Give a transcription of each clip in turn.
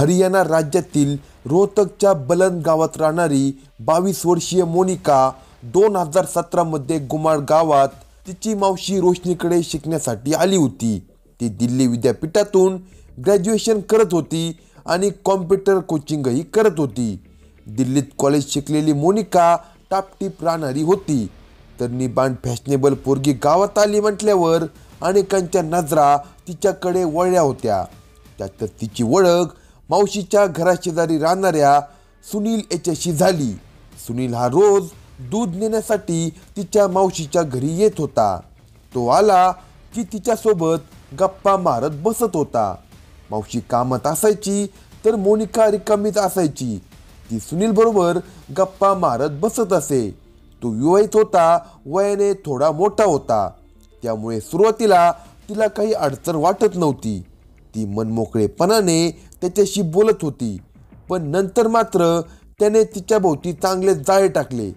हरियाणा राज्यातील रोहतकच्या बलंद गावात राहणारी 22 वर्षीय मोनिका 2017 मध्ये गुमाड गावात तिची मावशी रोशनीकडे शिकण्यासाठी आली होती. ती दिल्ली विद्यापीठातून ग्रॅज्युएशन करत होती आणि कॉम्प्युटर कोचिंगही करत होती. दिल्लीत कॉलेज शिकलेली मोनिका टापटीप राहणारी होती. तर निबांध फॅशनेबल पोरगी गावात आली म्हटल्यावर अनेकांच्या नजरा तिच्याकडे वळल्या होत्या. त्यातच तिची ओळख मावशीच्या घराशेजारी राहणाऱ्या सुनील याच्याशी झाली. सुनील हा रोज दूध नेण्यासाठी तिच्या मावशीच्या घरी येत होता. तो आला की तिच्यासोबत गप्पा मारत बसत होता. मावशी कामात असायची तर मोनिका रिकामीच असायची. ती सुनील बरोबर गप्पा मारत बसत असे. तो विवाहित होता, वयाने थोडा मोठा होता, त्यामुळे सुरुवातीला तिला काही अडचण वाटत नव्हती. ती मनमोकळेपणाने त्याच्याशी बोलत होती. पण नंतर मात्र त्याने तिच्याभोवती चांगले जाळे टाकले,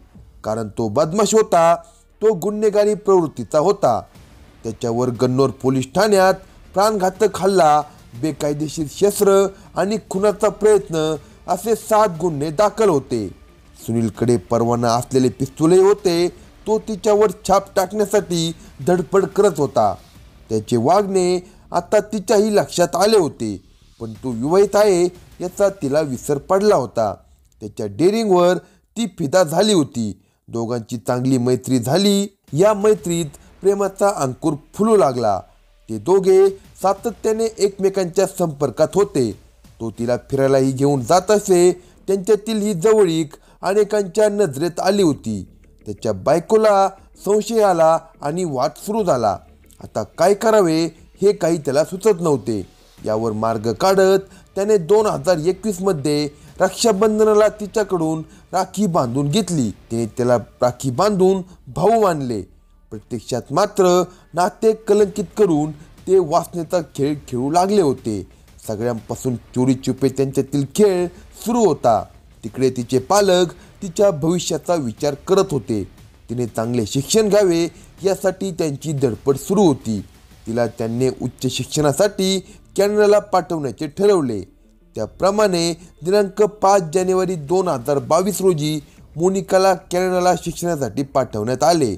कारण तो बदमाश होता. तो गुन्हेगारी प्रवृत्तीचा होता. त्याच्यावर गन्नौर पोलीस ठाण्यात प्राणघातक हल्ला, बेकायदेशीर शस्त्र आणि खुनाचा प्रयत्न असे 7 गुन्हे दाखल होते. सुनीलकडे परवाना असलेले पिस्तूलही होते. तो तिच्यावर छाप टाकण्यासाठी धडपड करत होता. त्याचे वागणे आता तिच्याही लक्षात आले होते, पण तो विवाहित आहे याचा तिला विसर पडला होता. त्याच्या डेअरिंगवर ती फिदा झाली होती. दोघांची चांगली मैत्री झाली. या मैत्रीत प्रेमाचा अंकुर फुलू लागला. ते दोघे सातत्याने एकमेकांच्या संपर्कात होते. तो तिला फिरायलाही घेऊन जात असे. त्यांच्यातील ही जवळीक अनेकांच्या नजरेत आली होती. त्याच्या बायकोला संशय आला आणि वाद सुरू झाला. आता काय करावे हे काही त्याला सुचत नव्हते. यावर मार्ग काढत त्याने 2021 मध्ये रक्षाबंधनाला तिच्याकडून राखी बांधून घेतली. तिने त्याला राखी बांधून भाऊ मानले. प्रत्यक्षात मात्र नाते कलंकित करून ते वासनेचा खेळ खेळू लागले होते. सगळ्यांपासून चोरी चुपे त्यांच्यातील खेळ सुरू होता. तिकडे तिचे पालक तिच्या भविष्याचा विचार करत होते. तिने चांगले शिक्षण घ्यावे यासाठी त्यांची धडपड सुरू होती. तिला त्यांनी उच्च शिक्षणासाठी कॅनडाला पाठवण्याचे ठरवले. त्याप्रमाणे दिनांक 5 जानेवारी 2022 रोजी मोनिकाला कॅनडाला शिक्षणासाठी पाठवण्यात आले.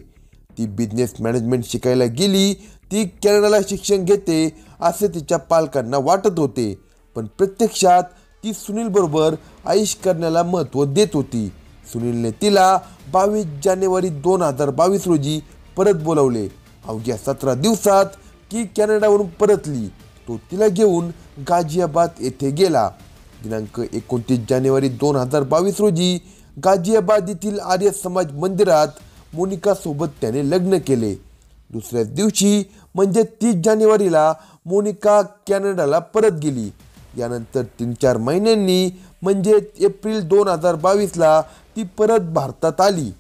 ती बिझनेस मॅनेजमेंट शिकायला गेली. ती कॅनडाला शिक्षण घेते असे तिच्या पालकांना वाटत होते, पण प्रत्यक्षात ती सुनीलबरोबर आईश करण्याला महत्त्व देत होती. सुनीलने तिला 22 जानेवारी 2022 रोजी परत बोलावले. अवघ्या 17 दिवसात ती कॅनडावरून परतली. तो तिला घेऊन गाझियाबाद येथे गेला. दिनांक 29 जानेवारी 2022 रोजी गाझियाबाद येथील आर्य समाज मंदिरात मोनिकासोबत त्याने लग्न केले. दुसऱ्याच दिवशी म्हणजे 30 जानेवारीला मोनिका कॅनडाला परत गेली. यानंतर 3-4 महिन्यांनी म्हणजे एप्रिल 2022ला ती परत भारतात आली.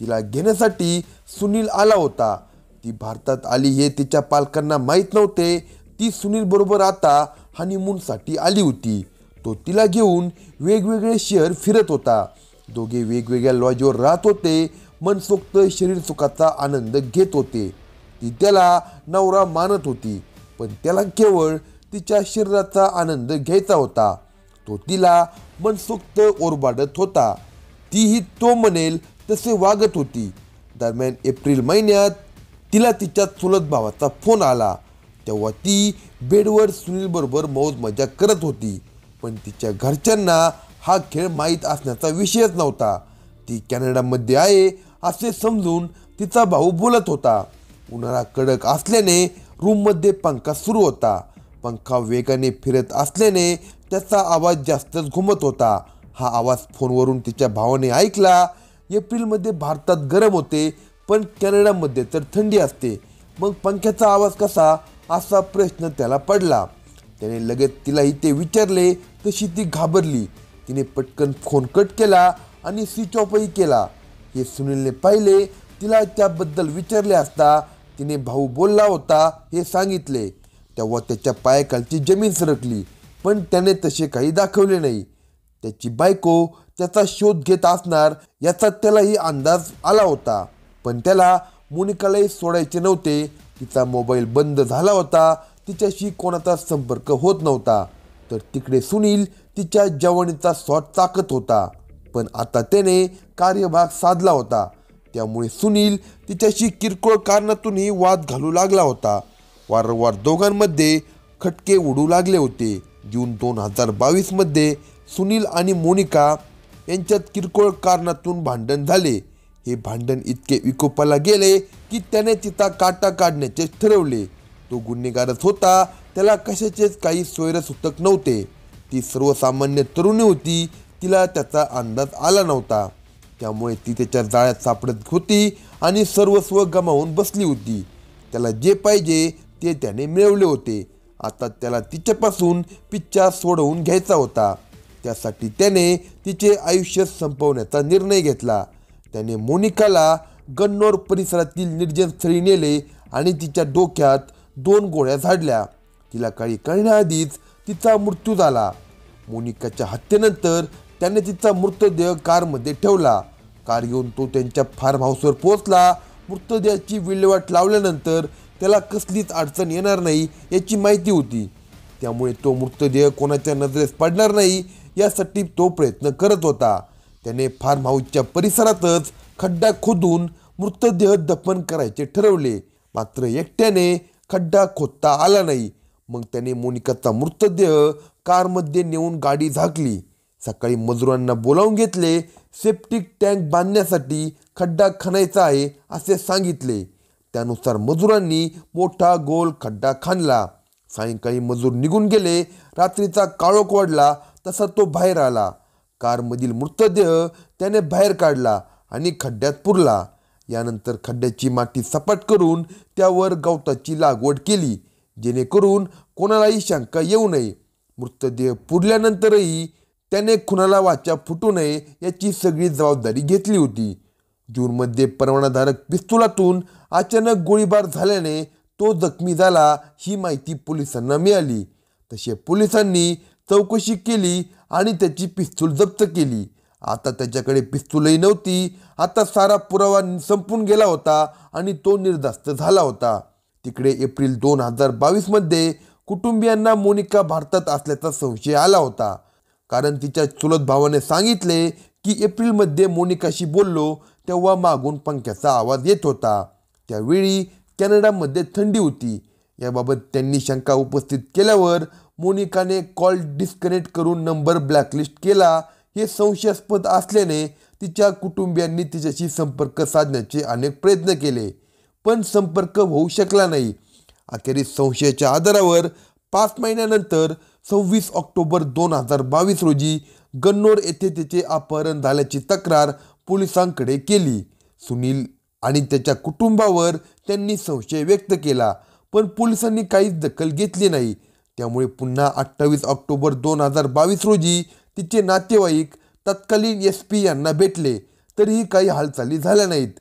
तिला घेण्यासाठी सुनील आला होता. ती भारतात आली हे तिच्या पालकांना माहीत नव्हते. ती सुनील बरोबर आता हनीमूनसाठी आली होती. तो तिला घेऊन वेगवेगळे शहर फिरत होता. दोघे वेगवेगळ्या लॉजवर राहत होते. मनसोक्त शरीर सुखाचा आनंद घेत होते. ती त्याला नवरा मानत होती, पण त्याला केवळ तिच्या शरीराचा आनंद घ्यायचा होता. तो तिला मनसोक्त ओरबाडत होता. तीही तो म्हणेल तसे वागत होती. दरम्यान एप्रिल महिन्यात तिला तिच्या चुलत भावाचा फोन आला. तेव्हा ती बेडवर सुनीलबरोबर मौज मजा करत होती, पण तिच्या घरच्यांना हा खेळ माहीत असण्याचा विषयच नव्हता. ती कॅनडामध्ये आहे असे समजून तिचा भाऊ बोलत होता. उन्हाळा कडक असल्याने रूममध्ये पंखा सुरू होता. पंखा वेगाने फिरत असल्याने त्याचा आवाज जास्तच घुमत होता. हा आवाज फोनवरून तिच्या भावाने ऐकला. एप्रिलमध्ये भारतात गरम होते, पण कॅनडामध्ये तर थंडी असते. मग पंख्याचा आवाज कसा, असा प्रश्न त्याला पडला. त्याने लगेच तिलाही ते विचारले. तशी ती घाबरली. तिने पटकन फोन कट केला आणि स्विच ऑफही केला. हे सुनीलने पाहिले. तिला त्याबद्दल विचारले असता तिने भाऊ बोलला होता हे सांगितले. तेव्हा त्याच्या पायाखालची जमीन सरकली, पण त्याने तसे काही दाखवले नाही. त्याची बायको त्याचा शोध घेत असणार याचा त्यालाही अंदाज आला होता, पण त्याला मोनिकालाही सोडायचे नव्हते. तिचा मोबाईल बंद झाला होता. तिच्याशी कोणाचा संपर्क होत नव्हता. तर तिकडे सुनील तिच्या जवानीचा स्वाद चाकत होता, पण आता त्याने कार्यभाग साधला होता. त्यामुळे सुनील तिच्याशी किरकोळ कारणातूनही वाद घालू लागला होता. वारंवार दोघांमध्ये खटके उडू लागले होते. जून 2022 मध्ये सुनील आणि मोनिका यांच्यात किरकोळ कारणातून भांडण झाले. हे भांडण इतके विकोपाला गेले की त्याने तिचा काटा काढण्याचे ठरवले. तो गुन्हेगारच होता, त्याला कशाचेच काही सोयरसूतक नव्हते. ती सर्वसामान्य तरुणी होती, तिला त्याचा अंदाज आला नव्हता. त्यामुळे ती त्याच्या जाळ्यात सापडत होती आणि सर्वस्व गमावून बसली होती. त्याला जे पाहिजे ते त्याने मिळवले होते. आता त्याला तिच्यापासून पिच्छा सोडवून घ्यायचा होता. त्यासाठी त्याने तिचे आयुष्य संपवण्याचा निर्णय घेतला. त्याने मोनिकाला गन्नौर परिसरातील निर्जन स्थळी नेले आणि तिच्या डोक्यात 2 गोळ्या झाडल्या. तिला काही कळण्याआधीच तिचा मृत्यू झाला. मोनिकाच्या हत्येनंतर त्याने तिचा मृतदेह कारमध्ये ठेवला. कार घेऊन तो त्यांच्या फार्म हाऊसवर पोहोचला. मृतदेहाची विल्हेवाट लावल्यानंतर त्याला कसलीच अडचण येणार नाही याची माहिती होती. त्यामुळे तो मृतदेह कोणाच्या नजरेस पडणार नाही यासाठी तो प्रयत्न करत होता. त्याने फार्म हाऊसच्या परिसरातच खड्डा खोदून मृतदेह दफन करायचे ठरवले. मात्र एकट्याने खड्डा खोदता आला नाही. मग त्याने मोनिकाचा मृतदेह कारमध्ये नेऊन गाडी झाकली. सकाळी मजुरांना बोलावून घेतले. सेप्टिक टँक बांधण्यासाठी खड्डा खणायचा आहे असे सांगितले. त्यानुसार मजुरांनी मोठा गोल खड्डा खणला. सायंकाळी मजूर निघून गेले. रात्रीचा काळोख वाढला तसा तो बाहेर आला. कारमधील मृतदेह त्याने बाहेर काढला आणि खड्ड्यात पुरला. यानंतर खड्ड्याची माती सपाट करून त्यावर गवताची लागवड केली, जेणेकरून कोणालाही शंका येऊ नये. मृतदेह पुरल्यानंतरही त्याने कुणाला वाचा फुटू नये याची सगळी जबाबदारी घेतली होती. जूनमध्ये परवानाधारक पिस्तुलातून अचानक गोळीबार झाल्याने तो जखमी झाला ही माहिती पोलिसांना मिळाली. तसे पोलिसांनी चौकशी केली आणि त्याची पिस्तूल जप्त केली. आता त्याच्याकडे पिस्तूलही नव्हती. आता सारा पुरावा संपून गेला होता आणि तो निर्धास्त झाला होता. तिकडे एप्रिल 2022 मध्ये कुटुंबियांना मोनिका भारतात असल्याचा संशय आला होता. कारण तिच्या चुलत भावाने सांगितले की एप्रिलमध्ये मोनिकाशी बोललो तेव्हा मागून पंख्याचा आवाज येत होता. त्यावेळी कॅनडामध्ये थंडी होती. याबाबत त्यांनी शंका उपस्थित केल्यावर मोनिकाने कॉल डिस्कनेक्ट करून नंबर ब्लॅकलिस्ट केला. हे संशयास्पद असल्याने तिच्या कुटुंबियांनी तिच्याशी संपर्क साधण्याचे अनेक प्रयत्न केले, पण संपर्क होऊ शकला नाही. अखेरीस संशयाच्या आधारावर 5 महिन्यानंतर 26 ऑक्टोबर 2022 रोजी गन्नौर येथे तिचे अपहरण झाल्याची तक्रार पोलिसांकडे केली. सुनील आणि त्याच्या कुटुंबावर त्यांनी संशय व्यक्त केला, पण पोलिसांनी काहीच दखल घेतली नाही. त्यामुळे पुन्हा 28 ऑक्टोबर 2022 रोजी तिचे नातेवाईक तत्कालीन SP यांना भेटले, तरीही काही हालचाली झाल्या नाहीत.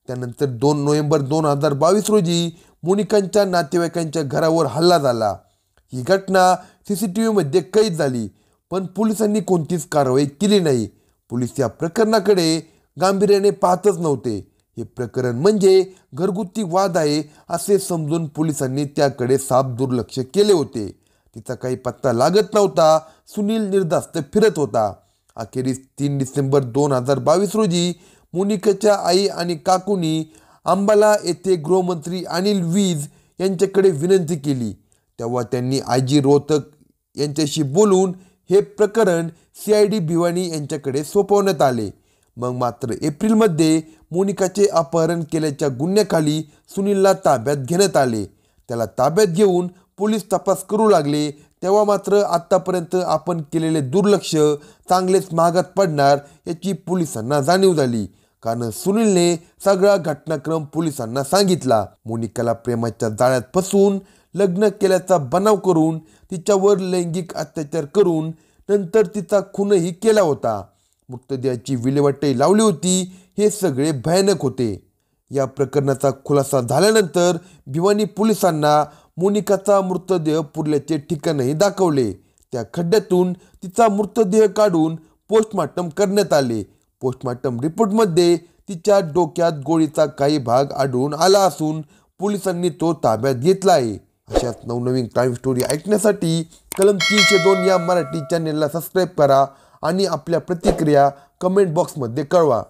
त्यानंतर 2 नोव्हेंबर 2022 रोजी मोनिकांच्या नातेवाईकांच्या घरावर हल्ला झाला. ही घटना CCTVमध्ये कैद झाली, पण पोलिसांनी कोणतीच कारवाई केली नाही. पोलीस या प्रकरणाकडे गांभीर्याने पाहतच नव्हते. हे प्रकरण म्हणजे घरगुती वाद आहे असे समजून पोलिसांनी त्याकडे साफ दुर्लक्ष केले होते. तिचा काही पत्ता लागत नव्हता. सुनील निर्धास्त फिरत होता. अखेरीस 3 डिसेंबर 2022 रोजी मोनिकाच्या आई आणि काकूंनी अंबाला येथे गृहमंत्री अनिल विज यांच्याकडे विनंती केली. तेव्हा त्यांनी IG रोहतक यांच्याशी बोलून हे प्रकरण CID भिवानी यांच्याकडे सोपवण्यात आले. मग मात्र एप्रिलमध्ये मोनिकाचे अपहरण केल्याच्या गुन्ह्याखाली सुनीलला ताब्यात घेण्यात आले. त्याला ताब्यात घेऊन पोलीस तपास करू लागले. तेव्हा मात्र आत्तापर्यंत आपण केलेले दुर्लक्ष चांगलेच महागात पडणार याची पोलिसांना जाणीव झाली. कारण सुनीलने सगळा घटनाक्रम पोलिसांना सांगितला. मोनिकाला प्रेमाच्या जाळ्यात फसवून लग्न केल्याचा बनाव करून तिच्यावर लैंगिक अत्याचार करून नंतर तिचा खूनही केला होता. मृतदेहाची विल्हेवाटही लावली होती. हे सगळे भयानक होते. या प्रकरणाचा खुलासा झाल्यानंतर भिवानी पोलिसांना मोनिकाचा मृतदेह पुरल्याचे ठिकाणही दाखवले. त्या खड्ड्यातून तिचा मृतदेह काढून पोस्टमॉर्टम करण्यात आले. पोस्टमॉर्टम रिपोर्टमध्ये तिच्या डोक्यात गोळीचा काही भाग आढळून आला असून पोलिसांनी तो ताब्यात घेतला आहे. अशाच नवनवीन क्राईम स्टोरी ऐकण्यासाठी कलम 302 या मराठी चॅनेलला सबस्क्राईब करा आणि आपल्या प्रतिक्रिया कमेंट बॉक्समध्ये कळवा.